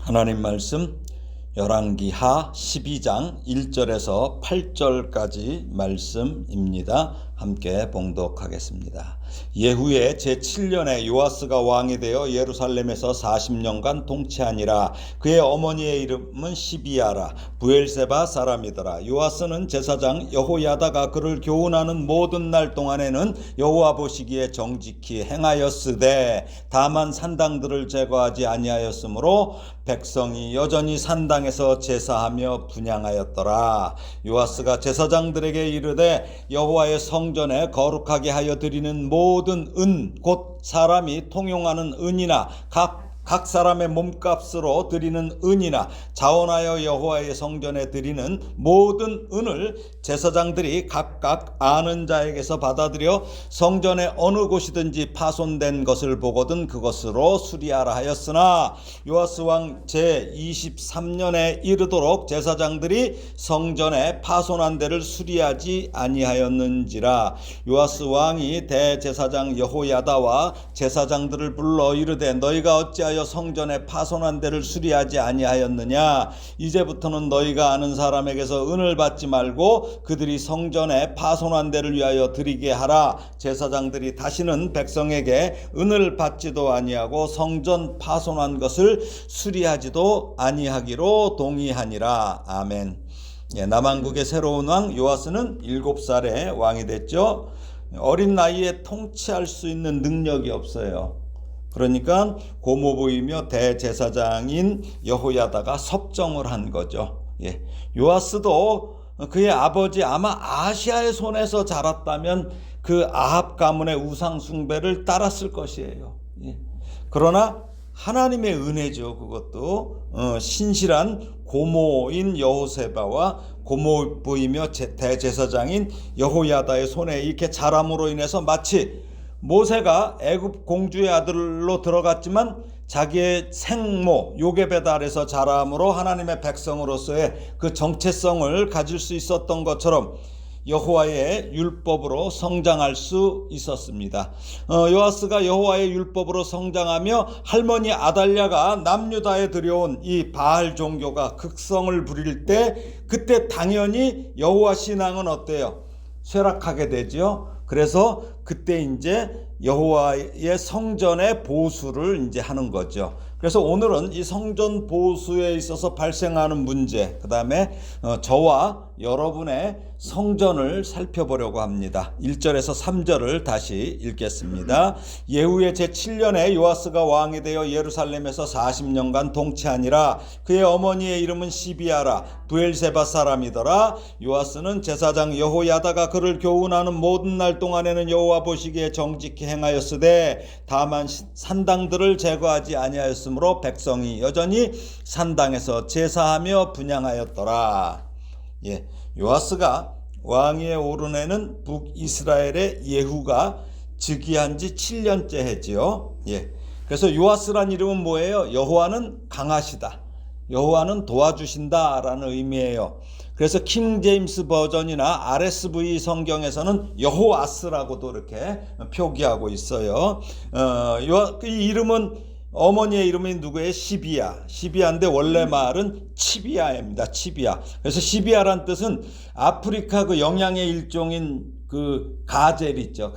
하나님 말씀 열왕기하 12장 1절에서 8절까지 말씀입니다. 함께 봉독하겠습니다. 예후의 제7년에 요아스가 왕이 되어 예루살렘에서 40년간 통치하니라. 그의 어머니의 이름은 시비야라. 브엘세바 사람이더라. 요아스는 제사장 여호야다가 그를 교훈하는 모든 날 동안에는 여호와 보시기에 정직히 행하였으되 다만 산당들을 제거하지 아니하였으므로 백성이 여전히 산당에서 제사하며 분향하였더라. 요아스가 제사장들에게 이르되 여호와의 성전에 거룩하게 하여 드리는 모든 은 곧 사람이 통용하는 은이나 각 사람의 몸값으로 드리는 은이나 자원하여 여호와의 성전에 드리는 모든 은을 제사장들이 각각 아는 자에게서 받아들여 성전의 어느 곳이든지 파손된 것을 보거든 그것으로 수리하라 하였으나 요아스 왕 제23년에 이르도록 제사장들이 성전에 파손한 데를 수리하지 아니하였는지라. 요아스 왕이 대제사장 여호야다와 제사장들을 불러 이르되 너희가 어찌하여 성전에 파손한 데를 수리하지 아니하였느냐. 이제부터는 너희가 아는 사람에게서 은을 받지 말고 그들이 성전에 파손한 데를 위하여 드리게 하라. 제사장들이 다시는 백성에게 은을 받지도 아니하고 성전 파손한 것을 수리하지도 아니하기로 동의하니라. 아멘. 남왕국의 새로운 왕 요아스는 7살에 왕이 됐죠. 어린 나이에 통치할 수 있는 능력이 없어요. 그러니까 고모부이며 대제사장인 여호야다가 섭정을 한 거죠. 요아스도 그의 아버지 아마 아시아의 손에서 자랐다면 그 아합 가문의 우상 숭배를 따랐을 것이에요. 그러나 하나님의 은혜죠. 그것도 신실한 고모인 여호세바와 고모부이며 대제사장인 여호야다의 손에 이렇게 자람으로 인해서 마치 모세가 애굽 공주의 아들로 들어갔지만 자기의 생모 요게베달에서 자람으로 하나님의 백성으로서의 그 정체성을 가질 수 있었던 것처럼 여호와의 율법으로 성장할 수 있었습니다. 요아스가 여호와의 율법으로 성장하며 할머니 아달랴가 남유다에 들여온 이 바알 종교가 극성을 부릴 때 그때 당연히 여호와 신앙은 어때요? 쇠락하게 되죠. 그래서 그때 이제 여호와의 성전의 보수를 이제 하는 거죠. 그래서 오늘은 이 성전 보수에 있어서 발생하는 문제, 그 다음에 저와 여러분의 성전을 살펴보려고 합니다. 1절에서 3절을 다시 읽겠습니다. 예후의 제7년에 요아스가 왕이 되어 예루살렘에서 40년간 통치하니라. 그의 어머니의 이름은 시비야라. 브엘세바 사람이더라. 요아스는 제사장 여호야다가 그를 교훈하는 모든 날 동안에는 여호와 보시기에 정직히 행하였으되 다만 산당들을 제거하지 아니하였으므로 백성이 여전히 산당에서 제사하며 분향하였더라. 요아스가 왕위에 오른 해는 북이스라엘의 예후가 즉위한 지 7년째 했지요. 그래서 요아스란 이름은 뭐예요? 여호와는 강하시다, 여호와는 도와주신다 라는 의미예요. 그래서 킹 제임스 버전이나 RSV 성경에서는 여호아스라고도 이렇게 표기하고 있어요. 이 이름은 어머니의 이름이 누구예요? 시비야인데 원래 말은 치비야입니다. 치비야. 그래서 시비야란 뜻은 아프리카 그 영양의 일종인 그 가젤 있죠.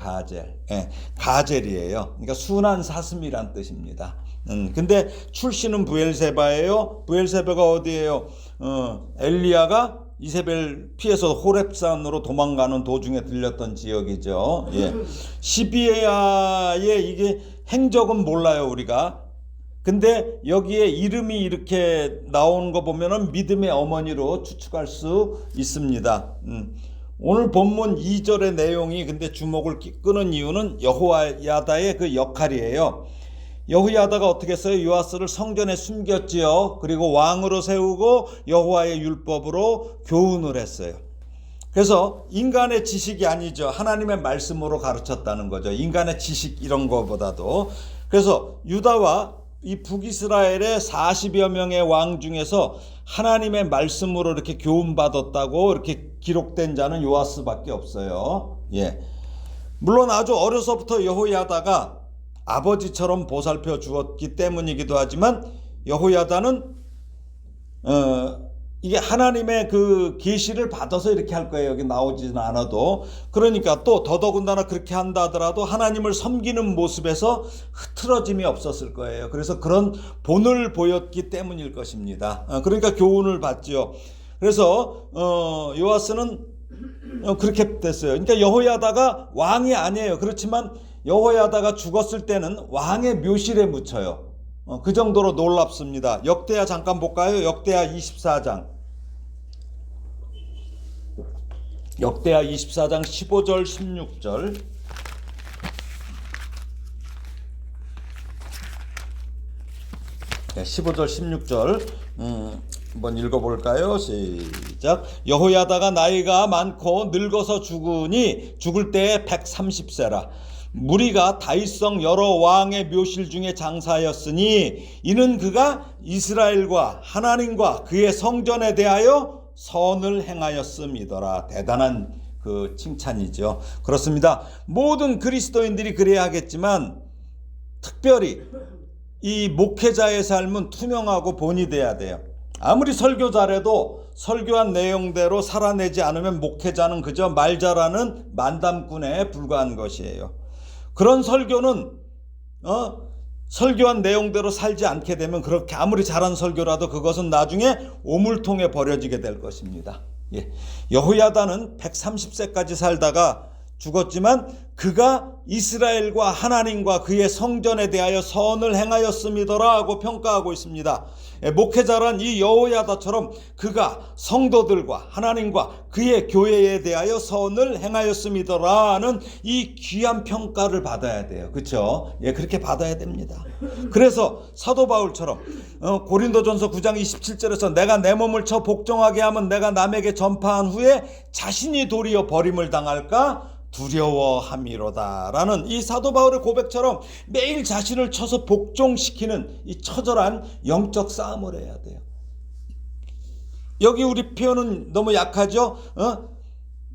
가젤이에요. 그러니까 순한 사슴이란 뜻입니다. 근데 출신은 부엘세바예요. 부엘세바가 어디예요? 엘리야가 이세벨 피해서 호렙산으로 도망가는 도중에 들렸던 지역이죠. 시비야의 이게 행적은 몰라요, 우리가. 근데 여기에 이름이 이렇게 나오는 거 보면은 믿음의 어머니로 추측할 수 있습니다. 오늘 본문 2절의 내용이 근데 주목을 끄는 이유는 여호야다의 그 역할이에요. 여호야다가 어떻게 했어요? 요아스를 성전에 숨겼지요. 그리고 왕으로 세우고 여호와의 율법으로 교훈을 했어요. 그래서 인간의 지식이 아니죠. 하나님의 말씀으로 가르쳤다는 거죠. 인간의 지식 이런 거보다도. 그래서 유다와 이 북이스라엘의 40여 명의 왕 중에서 하나님의 말씀으로 이렇게 교훈받았다고 이렇게 기록된 자는 요아스밖에 없어요. 물론 아주 어려서부터 여호야다가 아버지처럼 보살펴 주었기 때문이기도 하지만 여호야다는 이게 하나님의 그 계시를 받아서 이렇게 할 거예요. 여기 나오지는 않아도. 그러니까 또 더더군다나 그렇게 한다 하더라도 하나님을 섬기는 모습에서 흐트러짐이 없었을 거예요. 그래서 그런 본을 보였기 때문일 것입니다. 그러니까 교훈을 받죠. 그래서 요아스는 그렇게 됐어요. 그러니까 여호야다가 왕이 아니에요. 그렇지만 여호야다가 죽었을 때는 왕의 묘실에 묻혀요. 그 정도로 놀랍습니다. 역대하 잠깐 볼까요? 역대하 24장. 역대하 24장 15절 16절. 15절 16절 한번 읽어볼까요? 시작. 여호야다가 나이가 많고 늙어서 죽으니 죽을 때에 130세라. 무리가 다윗성 여러 왕의 묘실 중에 장사하였으니 이는 그가 이스라엘과 하나님과 그의 성전에 대하여 선을 행하였음이더라. 대단한 그 칭찬이죠. 그렇습니다. 모든 그리스도인들이 그래야 하겠지만 특별히 이 목회자의 삶은 투명하고 본이 돼야 돼요. 아무리 설교 잘해도 설교한 내용대로 살아내지 않으면 목회자는 그저 말 잘하는 만담꾼에 불과한 것이에요. 그런 설교는 설교한 내용대로 살지 않게 되면 그렇게 아무리 잘한 설교라도 그것은 나중에 오물통에 버려지게 될 것입니다. 여호야다는 130세까지 살다가 죽었지만 그가 이스라엘과 하나님과 그의 성전에 대하여 선을 행하였음이더라 하고 평가하고 있습니다. 목회자란 이 여호야다처럼 그가 성도들과 하나님과 그의 교회에 대하여 선을 행하였음이더라는 이 귀한 평가를 받아야 돼요. 그렇죠? 그렇게 받아야 됩니다. 그래서 사도 바울처럼 고린도전서 9장 27절에서 내가 내 몸을 쳐 복종하게 하면 내가 남에게 전파한 후에 자신이 도리어 버림을 당할까 두려워함이로다 라는 이 사도 바울의 고백처럼 매일 자신을 쳐서 복종시키는 이 처절한 영적 싸움을 해야 돼요. 여기 우리 표현은 너무 약하죠?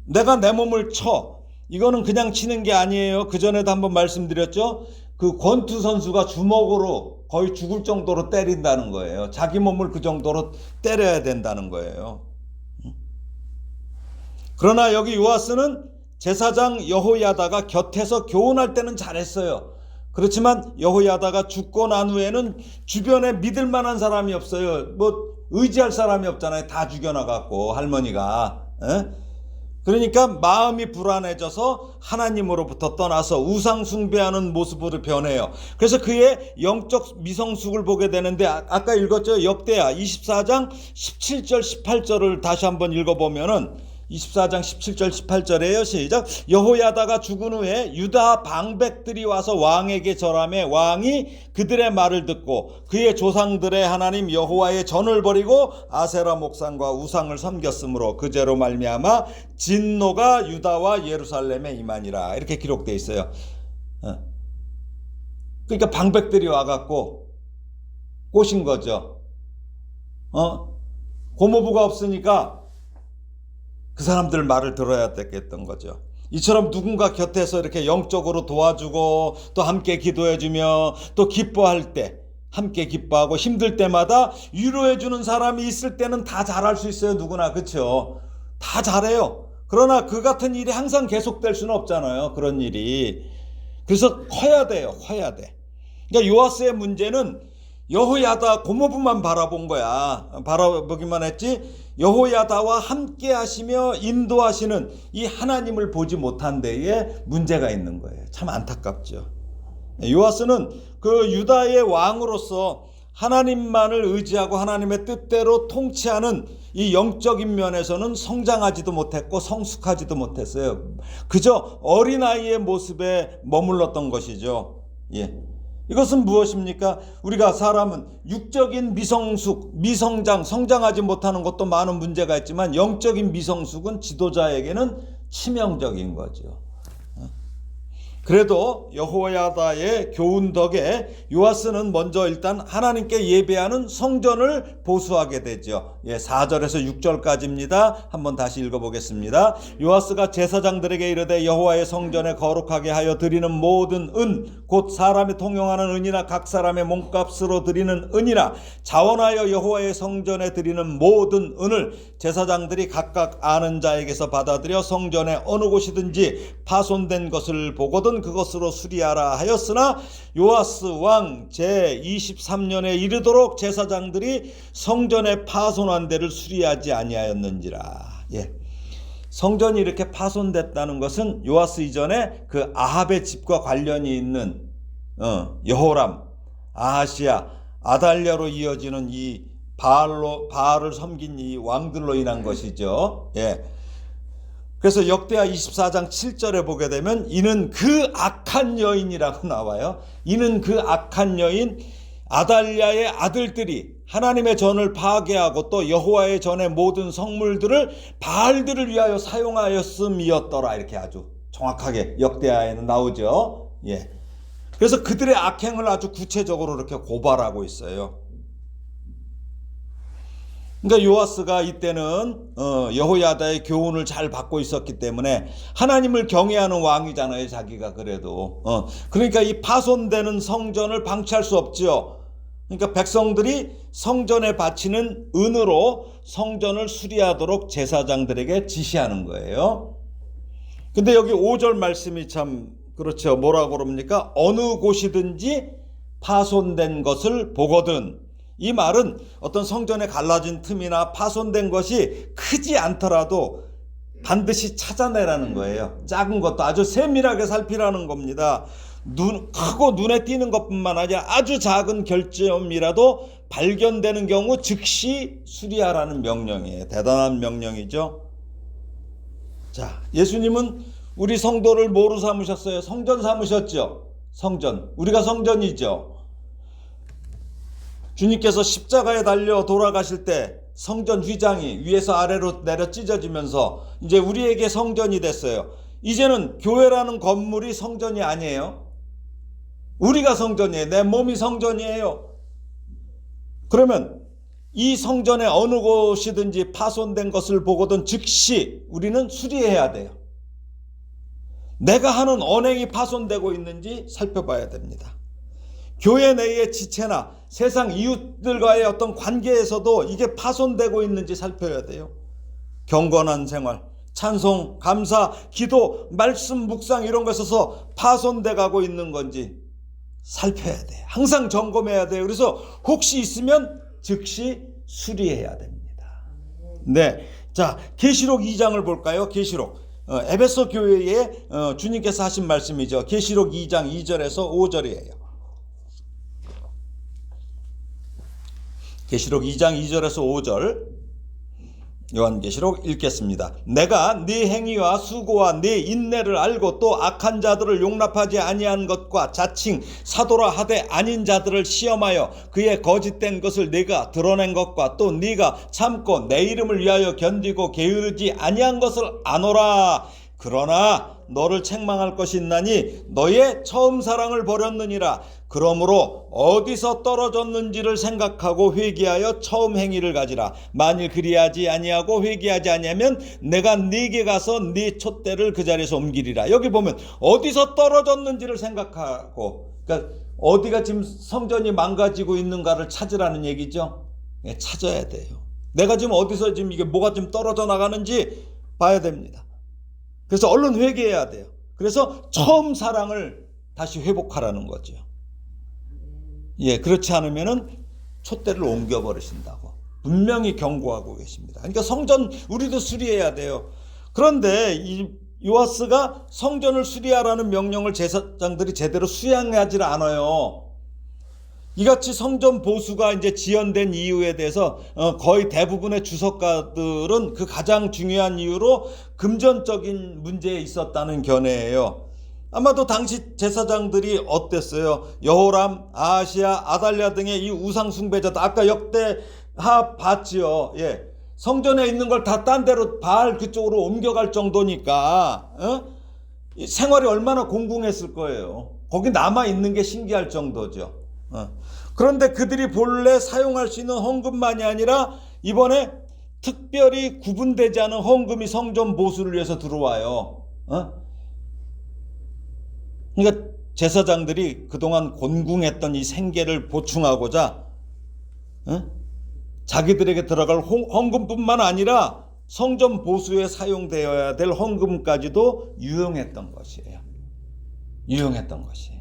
내가 내 몸을 쳐. 이거는 그냥 치는 게 아니에요. 그전에도 한번 말씀드렸죠? 그 권투 선수가 주먹으로 거의 죽을 정도로 때린다는 거예요. 자기 몸을 그 정도로 때려야 된다는 거예요. 그러나 여기 요아스는 제사장 여호야다가 곁에서 교훈할 때는 잘했어요. 그렇지만 여호야다가 죽고 난 후에는 주변에 믿을 만한 사람이 없어요. 의지할 사람이 없잖아요. 다 죽여나갔고 할머니가. 그러니까 마음이 불안해져서 하나님으로부터 떠나서 우상 숭배하는 모습으로 변해요. 그래서 그의 영적 미성숙을 보게 되는데 아까 읽었죠. 역대하 24장 17절 18절을 다시 한번 읽어보면은 24장 17절 18절에요. 시작. 여호야다가 죽은 후에 유다 방백들이 와서 왕에게 절하며 왕이 그들의 말을 듣고 그의 조상들의 하나님 여호와의 전을 버리고 아세라 목상과 우상을 섬겼으므로 그제로 말미암아 진노가 유다와 예루살렘에 임하니라. 이렇게 기록되어 있어요. 그러니까 방백들이 와갖고 꼬신 거죠. 고모부가 없으니까 그 사람들 말을 들어야 되겠던 거죠. 이처럼 누군가 곁에서 이렇게 영적으로 도와주고 또 함께 기도해주며 또 기뻐할 때 함께 기뻐하고 힘들 때마다 위로해주는 사람이 있을 때는 다 잘할 수 있어요. 누구나. 그렇죠? 다 잘해요. 그러나 그 같은 일이 항상 계속될 수는 없잖아요. 그런 일이. 그래서 커야 돼요. 커야 돼. 그러니까 요아스의 문제는 여호야다 고모부만 바라본 거야. 바라보기만 했지 여호야다와 함께 하시며 인도하시는 이 하나님을 보지 못한 데에 문제가 있는 거예요. 참 안타깝죠. 요아스는 그 유다의 왕으로서 하나님만을 의지하고 하나님의 뜻대로 통치하는 이 영적인 면에서는 성장하지도 못했고 성숙하지도 못했어요. 그저 어린아이의 모습에 머물렀던 것이죠. 이것은 무엇입니까? 우리가 사람은 육적인 미성숙, 미성장, 성장하지 못하는 것도 많은 문제가 있지만 영적인 미성숙은 지도자에게는 치명적인 거죠. 그래도 여호야다의 교훈 덕에 요아스는 먼저 일단 하나님께 예배하는 성전을 보수하게 되죠. 4절에서 6절까지입니다. 한번 다시 읽어보겠습니다. 요아스가 제사장들에게 이르되 여호와의 성전에 거룩하게 하여 드리는 모든 은 곧 사람이 통용하는 은이나 각 사람의 몸값으로 드리는 은이나 자원하여 여호와의 성전에 드리는 모든 은을 제사장들이 각각 아는 자에게서 받아들여 성전의 어느 곳이든지 파손된 것을 보거든 그것으로 수리하라 하였으나 요아스 왕 제23년에 이르도록 제사장들이 성전의 파손한 데를 수리하지 아니하였는지라. 성전이 이렇게 파손됐다는 것은 요아스 이전에 그 아합의 집과 관련이 있는 여호람, 아하시야, 아달랴로 이어지는 이 바알을 섬긴 이 왕들로 인한 것이죠. 그래서 역대하 24장 7절에 보게 되면 이는 그 악한 여인이라고 나와요. 이는 그 악한 여인 아달랴의 아들들이 하나님의 전을 파괴하고 또 여호와의 전의 모든 성물들을 바알들을 위하여 사용하였음이었더라. 이렇게 아주 정확하게 역대하에는 나오죠. 그래서 그들의 악행을 아주 구체적으로 이렇게 고발하고 있어요. 그러니까 요아스가 이때는 여호야다의 교훈을 잘 받고 있었기 때문에 하나님을 경외하는 왕이잖아요. 자기가 그래도 그러니까 이 파손되는 성전을 방치할 수 없죠. 그러니까 백성들이 성전에 바치는 은으로 성전을 수리하도록 제사장들에게 지시하는 거예요. 근데 여기 5절 말씀이 참 그렇죠. 뭐라고 그럽니까? 어느 곳이든지 파손된 것을 보거든. 이 말은 어떤 성전에 갈라진 틈이나 파손된 것이 크지 않더라도 반드시 찾아내라는 거예요. 작은 것도 아주 세밀하게 살피라는 겁니다. 크고 눈에 띄는 것뿐만 아니라 아주 작은 결점이라도 발견되는 경우 즉시 수리하라는 명령이에요. 대단한 명령이죠. 자, 예수님은 우리 성도를 뭐로 삼으셨어요? 성전 삼으셨죠. 성전. 우리가 성전이죠. 주님께서 십자가에 달려 돌아가실 때 성전 휘장이 위에서 아래로 내려 찢어지면서 이제 우리에게 성전이 됐어요. 이제는 교회라는 건물이 성전이 아니에요. 우리가 성전이에요. 내 몸이 성전이에요. 그러면 이 성전의 어느 곳이든지 파손된 것을 보거든 즉시 우리는 수리해야 돼요. 내가 하는 언행이 파손되고 있는지 살펴봐야 됩니다. 교회 내의 지체나 세상 이웃들과의 어떤 관계에서도 이게 파손되고 있는지 살펴야 돼요. 경건한 생활, 찬송, 감사, 기도, 말씀, 묵상 이런 것에서 파손돼 가고 있는 건지 살펴야 돼요. 항상 점검해야 돼요. 그래서 혹시 있으면 즉시 수리해야 됩니다. 네, 자 계시록 2장을 볼까요? 계시록 에베소 교회에 주님께서 하신 말씀이죠. 계시록 2장 2절에서 5절이에요. 계시록 2장 2절에서 5절 요한계시록 읽겠습니다. 내가 네 행위와 수고와 네 인내를 알고 또 악한 자들을 용납하지 아니한 것과 자칭 사도라 하되 아닌 자들을 시험하여 그의 거짓된 것을 네가 드러낸 것과 또 네가 참고 내 이름을 위하여 견디고 게으르지 아니한 것을 아노라. 그러나 너를 책망할 것이 있나니 너의 처음 사랑을 버렸느니라. 그러므로 어디서 떨어졌는지를 생각하고 회개하여 처음 행위를 가지라. 만일 그리하지 아니하고 회개하지 아니하면 내가 네게 가서 네 촛대를 그 자리에서 옮기리라. 여기 보면 어디서 떨어졌는지를 생각하고, 그러니까 어디가 지금 성전이 망가지고 있는가를 찾으라는 얘기죠. 찾아야 돼요. 내가 지금 어디서 지금 이게 뭐가 좀 떨어져 나가는지 봐야 됩니다. 그래서 얼른 회개해야 돼요. 그래서 처음 사랑을 다시 회복하라는 거죠. 그렇지 않으면은 촛대를 옮겨버리신다고 분명히 경고하고 계십니다. 그러니까 성전 우리도 수리해야 돼요. 그런데 이 요아스가 성전을 수리하라는 명령을 제사장들이 제대로 수행하지 않아요. 이같이 성전 보수가 이제 지연된 이유에 대해서 거의 대부분의 주석가들은 그 가장 중요한 이유로 금전적인 문제에 있었다는 견해예요. 아마도 당시 제사장들이 어땠어요? 여호람, 아하시야, 아달랴 등의 이 우상 숭배자들 아까 역대하 봤지요. 성전에 있는 걸 다 딴 데로 바알 그쪽으로 옮겨갈 정도니까 이 생활이 얼마나 공공했을 거예요. 거기 남아 있는 게 신기할 정도죠. 그런데 그들이 본래 사용할 수 있는 헌금만이 아니라 이번에 특별히 구분되지 않은 헌금이 성전 보수를 위해서 들어와요. 그러니까 제사장들이 그동안 곤궁했던 이 생계를 보충하고자 자기들에게 들어갈 헌금뿐만 아니라 성전 보수에 사용되어야 될 헌금까지도 유용했던 것이에요. 유용했던 것이에요.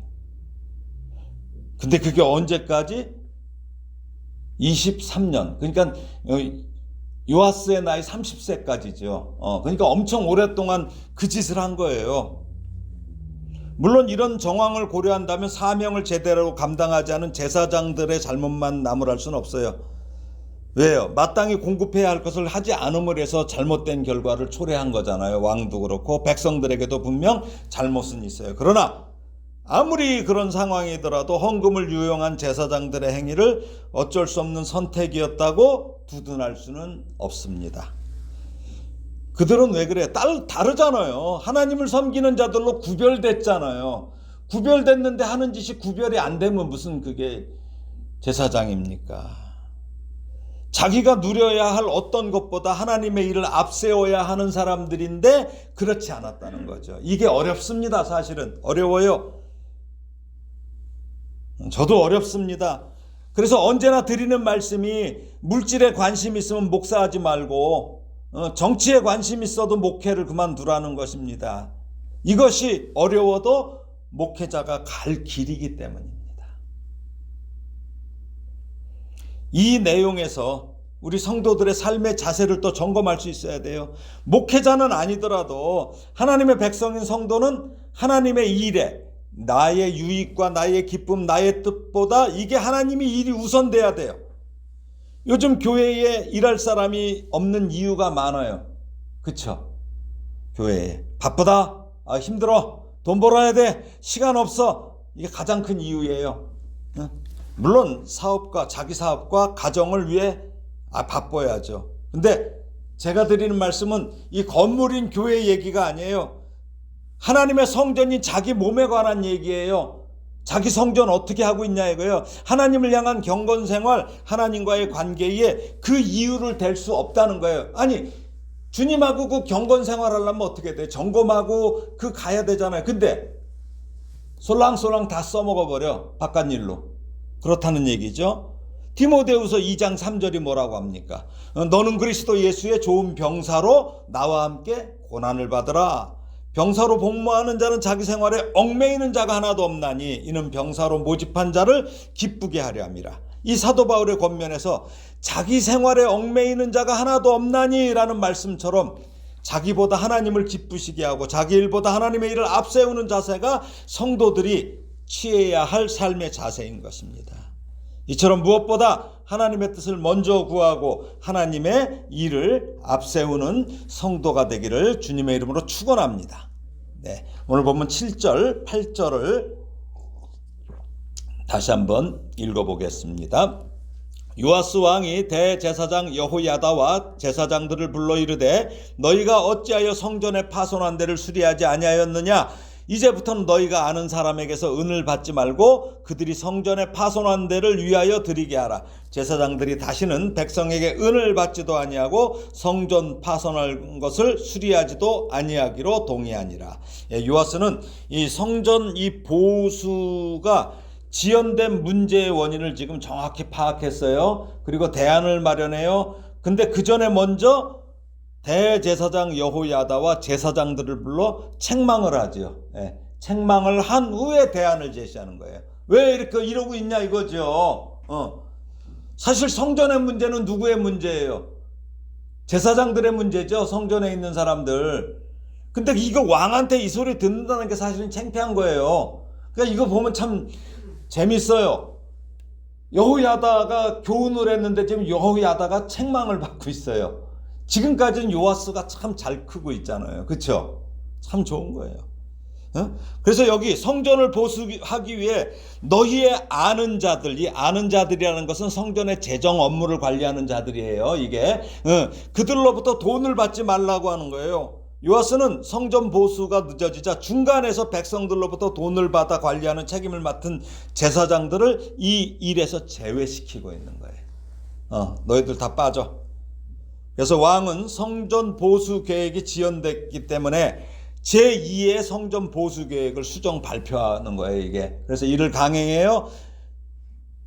근데 그게 언제까지? 23년. 그러니까 요아스의 나이 30세까지죠. 그러니까 엄청 오랫동안 그 짓을 한 거예요. 물론 이런 정황을 고려한다면 사명을 제대로 감당하지 않은 제사장들의 잘못만 나무랄 수는 없어요. 왜요? 마땅히 공급해야 할 것을 하지 않음을 해서 잘못된 결과를 초래한 거잖아요. 왕도 그렇고 백성들에게도 분명 잘못은 있어요. 그러나 아무리 그런 상황이더라도 헌금을 유용한 제사장들의 행위를 어쩔 수 없는 선택이었다고 두둔할 수는 없습니다. 그들은 왜 그래? 다르잖아요. 하나님을 섬기는 자들로 구별됐잖아요. 구별됐는데 하는 짓이 구별이 안 되면 무슨 그게 제사장입니까? 자기가 누려야 할 어떤 것보다 하나님의 일을 앞세워야 하는 사람들인데 그렇지 않았다는 거죠. 이게 어렵습니다. 사실은 어려워요. 저도 어렵습니다. 그래서 언제나 드리는 말씀이 물질에 관심 있으면 목사하지 말고 정치에 관심 있어도 목회를 그만두라는 것입니다. 이것이 어려워도 목회자가 갈 길이기 때문입니다. 이 내용에서 우리 성도들의 삶의 자세를 또 점검할 수 있어야 돼요. 목회자는 아니더라도 하나님의 백성인 성도는 하나님의 일에 나의 유익과 나의 기쁨, 나의 뜻보다 이게 하나님의 일이 우선돼야 돼요. 요즘 교회에 일할 사람이 없는 이유가 많아요. 그쵸? 교회에 바쁘다, 힘들어, 돈 벌어야 돼, 시간 없어. 이게 가장 큰 이유예요. 물론 사업과 자기 사업과 가정을 위해 바빠야죠. 근데 제가 드리는 말씀은 이 건물인 교회 얘기가 아니에요. 하나님의 성전인 자기 몸에 관한 얘기예요. 자기 성전 어떻게 하고 있냐 이거예요. 하나님을 향한 경건생활, 하나님과의 관계에 그 이유를 댈 수 없다는 거예요. 아니 주님하고 그 경건생활 하려면 어떻게 돼? 점검하고 그 가야 되잖아요. 근데 솔랑솔랑 다 써먹어버려. 바깥 일로. 그렇다는 얘기죠. 디모데후서 2장 3절이 뭐라고 합니까? 너는 그리스도 예수의 좋은 병사로 나와 함께 고난을 받으라. 병사로 복무하는 자는 자기 생활에 얽매이는 자가 하나도 없나니 이는 병사로 모집한 자를 기쁘게 하려 함이라. 이 사도 바울의 권면에서 자기 생활에 얽매이는 자가 하나도 없나니 라는 말씀처럼 자기보다 하나님을 기쁘시게 하고 자기 일보다 하나님의 일을 앞세우는 자세가 성도들이 취해야 할 삶의 자세인 것입니다. 이처럼 무엇보다 하나님의 뜻을 먼저 구하고 하나님의 일을 앞세우는 성도가 되기를 주님의 이름으로 축원합니다. 네, 오늘 본문 7절, 8절을 다시 한번 읽어보겠습니다. 요아스 왕이 대제사장 여호야다와 제사장들을 불러 이르되 너희가 어찌하여 성전에 파손한 데를 수리하지 아니하였느냐? 이제부터는 너희가 아는 사람에게서 은을 받지 말고 그들이 성전에 파손한 데를 위하여 드리게 하라. 제사장들이 다시는 백성에게 은을 받지도 아니하고 성전 파손한 것을 수리하지도 아니하기로 동의하니라. 요아스는 이 성전 이 보수가 지연된 문제의 원인을 지금 정확히 파악했어요. 그리고 대안을 마련해요. 근데 그 전에 먼저 대제사장 여호야다와 제사장들을 불러 책망을 하죠. 책망을 한 후에 대안을 제시하는 거예요. 왜 이렇게 이러고 있냐 이거죠. 사실 성전의 문제는 누구의 문제예요? 제사장들의 문제죠. 성전에 있는 사람들. 근데 이거 왕한테 이 소리 듣는다는 게 사실은 창피한 거예요. 그러니까 이거 보면 참 재밌어요. 여호야다가 교훈을 했는데 지금 여호야다가 책망을 받고 있어요. 지금까지는 요아스가 참 잘 크고 있잖아요. 그렇죠? 참 좋은 거예요. 그래서 여기 성전을 보수하기 위해 너희의 아는 자들, 이 아는 자들이라는 것은 성전의 재정 업무를 관리하는 자들이에요. 이게 그들로부터 돈을 받지 말라고 하는 거예요. 요아스는 성전 보수가 늦어지자 중간에서 백성들로부터 돈을 받아 관리하는 책임을 맡은 제사장들을 이 일에서 제외시키고 있는 거예요. 너희들 다 빠져. 그래서 왕은 성전 보수 계획이 지연됐기 때문에 제2의 성전 보수 계획을 수정 발표하는 거예요, 이게. 그래서 이를 강행해요.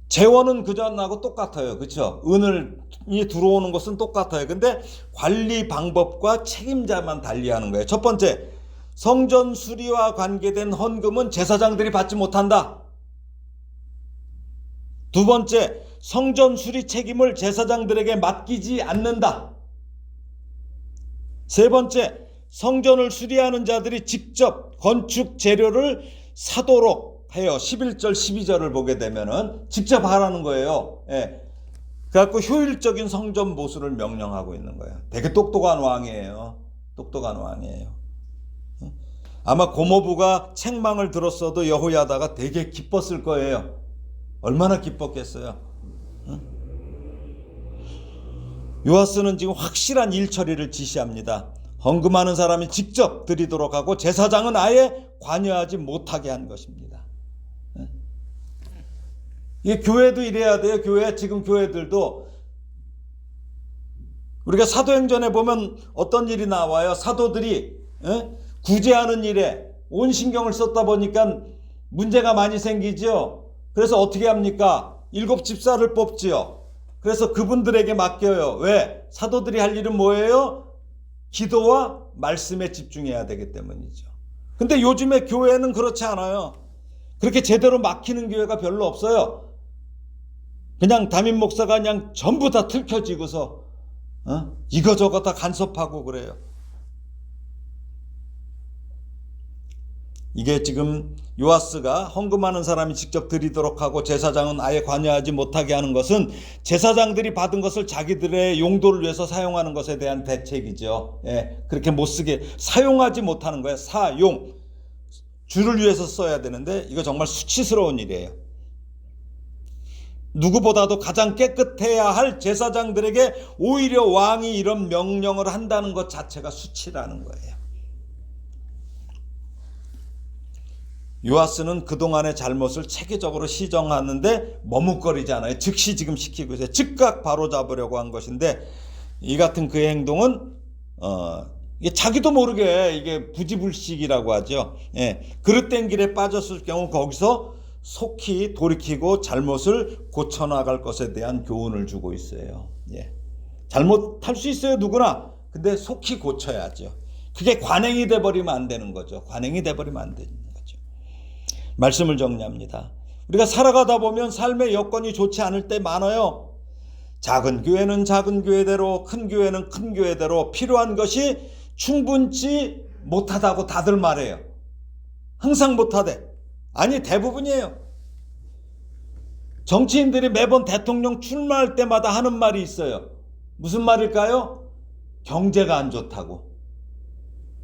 재원은 그전하고 똑같아요. 그렇죠? 은을이 들어오는 것은 똑같아요. 근데 관리 방법과 책임자만 달리하는 거예요. 첫 번째, 성전 수리와 관계된 헌금은 제사장들이 받지 못한다. 두 번째, 성전 수리 책임을 제사장들에게 맡기지 않는다. 세 번째, 성전을 수리하는 자들이 직접 건축 재료를 사도록 해요. 11절 12절을 보게 되면은 직접 하라는 거예요. 예. 그래갖고 효율적인 성전 보수를 명령하고 있는 거예요. 되게 똑똑한 왕이에요. 똑똑한 왕이에요. 아마 고모부가 책망을 들었어도 여호야다가 되게 기뻤을 거예요. 얼마나 기뻤겠어요. 요아스는 지금 확실한 일 처리를 지시합니다. 헌금하는 사람이 직접 드리도록 하고 제사장은 아예 관여하지 못하게 한 것입니다. 이게 교회도 이래야 돼요. 지금 교회들도 우리가 사도행전에 보면 어떤 일이 나와요. 사도들이 구제하는 일에 온 신경을 썼다 보니까 문제가 많이 생기죠. 그래서 어떻게 합니까? 7 집사를 뽑지요. 그래서 그분들에게 맡겨요. 왜? 사도들이 할 일은 뭐예요? 기도와 말씀에 집중해야 되기 때문이죠. 근데 요즘에 교회는 그렇지 않아요. 그렇게 제대로 막히는 교회가 별로 없어요. 그냥 담임 목사가 그냥 전부 다 틀켜지고서 이거저거 다 간섭하고 그래요. 이게 지금 요아스가 헌금하는 사람이 직접 드리도록 하고 제사장은 아예 관여하지 못하게 하는 것은 제사장들이 받은 것을 자기들의 용도를 위해서 사용하는 것에 대한 대책이죠. 예, 그렇게 못 쓰게 사용하지 못하는 거예요. 사용. 주를 위해서 써야 되는데 이거 정말 수치스러운 일이에요. 누구보다도 가장 깨끗해야 할 제사장들에게 오히려 왕이 이런 명령을 한다는 것 자체가 수치라는 거예요. 요아스는 그동안의 잘못을 체계적으로 시정하는데 머뭇거리지 않아요. 즉시 지금 시키고 있어요. 즉각 바로잡으려고 한 것인데 이 같은 그의 행동은 이게 자기도 모르게 이게 부지불식이라고 하죠. 예, 그릇된 길에 빠졌을 경우 거기서 속히 돌이키고 잘못을 고쳐나갈 것에 대한 교훈을 주고 있어요. 예. 잘못할 수 있어요, 누구나. 근데 속히 고쳐야죠. 그게 관행이 돼버리면 안 되는 거죠. 관행이 돼버리면 안 되는 거죠. 말씀을 정리합니다. 우리가 살아가다 보면 삶의 여건이 좋지 않을 때 많아요. 작은 교회는 작은 교회대로, 큰 교회는 큰 교회대로 필요한 것이 충분치 못하다고 다들 말해요. 항상 못하대. 아니, 대부분이에요. 정치인들이 매번 대통령 출마할 때마다 하는 말이 있어요. 무슨 말일까요? 경제가 안 좋다고.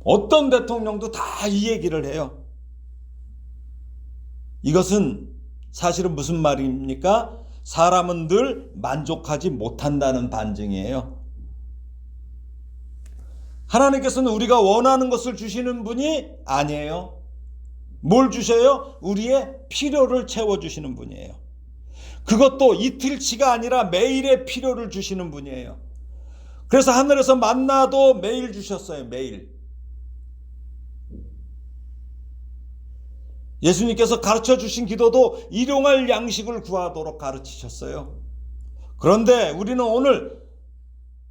어떤 대통령도 다 이 얘기를 해요. 이것은 사실은 무슨 말입니까? 사람은 늘 만족하지 못한다는 반증이에요. 하나님께서는 우리가 원하는 것을 주시는 분이 아니에요. 뭘 주셔요? 우리의 필요를 채워주시는 분이에요. 그것도 이틀치가 아니라 매일의 필요를 주시는 분이에요. 그래서 하늘에서 만나도 매일 주셨어요. 매일. 예수님께서 가르쳐 주신 기도도 일용할 양식을 구하도록 가르치셨어요. 그런데 우리는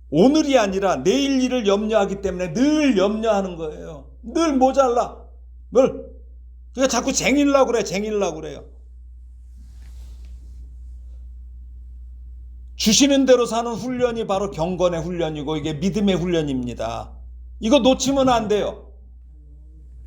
오늘이 아니라 내일 일을 염려하기 때문에 늘 염려하는 거예요. 늘 모자라. 늘. 그러니까 자꾸 쟁이려고 그래요. 주시는 대로 사는 훈련이 바로 경건의 훈련이고 이게 믿음의 훈련입니다. 이거 놓치면 안 돼요.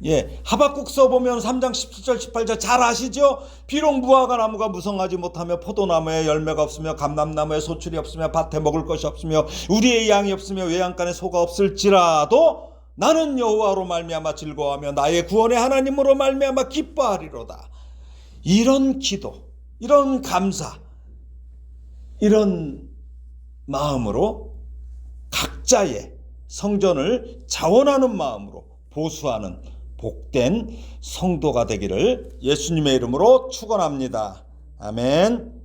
예, 하박국서 보면 3장 17절 18절 잘 아시죠? 비록 무화과 나무가 무성하지 못하며 포도나무에 열매가 없으며 감람나무에 소출이 없으며 밭에 먹을 것이 없으며 우리의 양이 없으며 외양간에 소가 없을지라도 나는 여호와로 말미암아 즐거워하며 나의 구원의 하나님으로 말미암아 기뻐하리로다. 이런 기도, 이런 감사, 이런 마음으로 각자의 성전을 자원하는 마음으로 보수하는 복된 성도가 되기를 예수님의 이름으로 축원합니다. 아멘.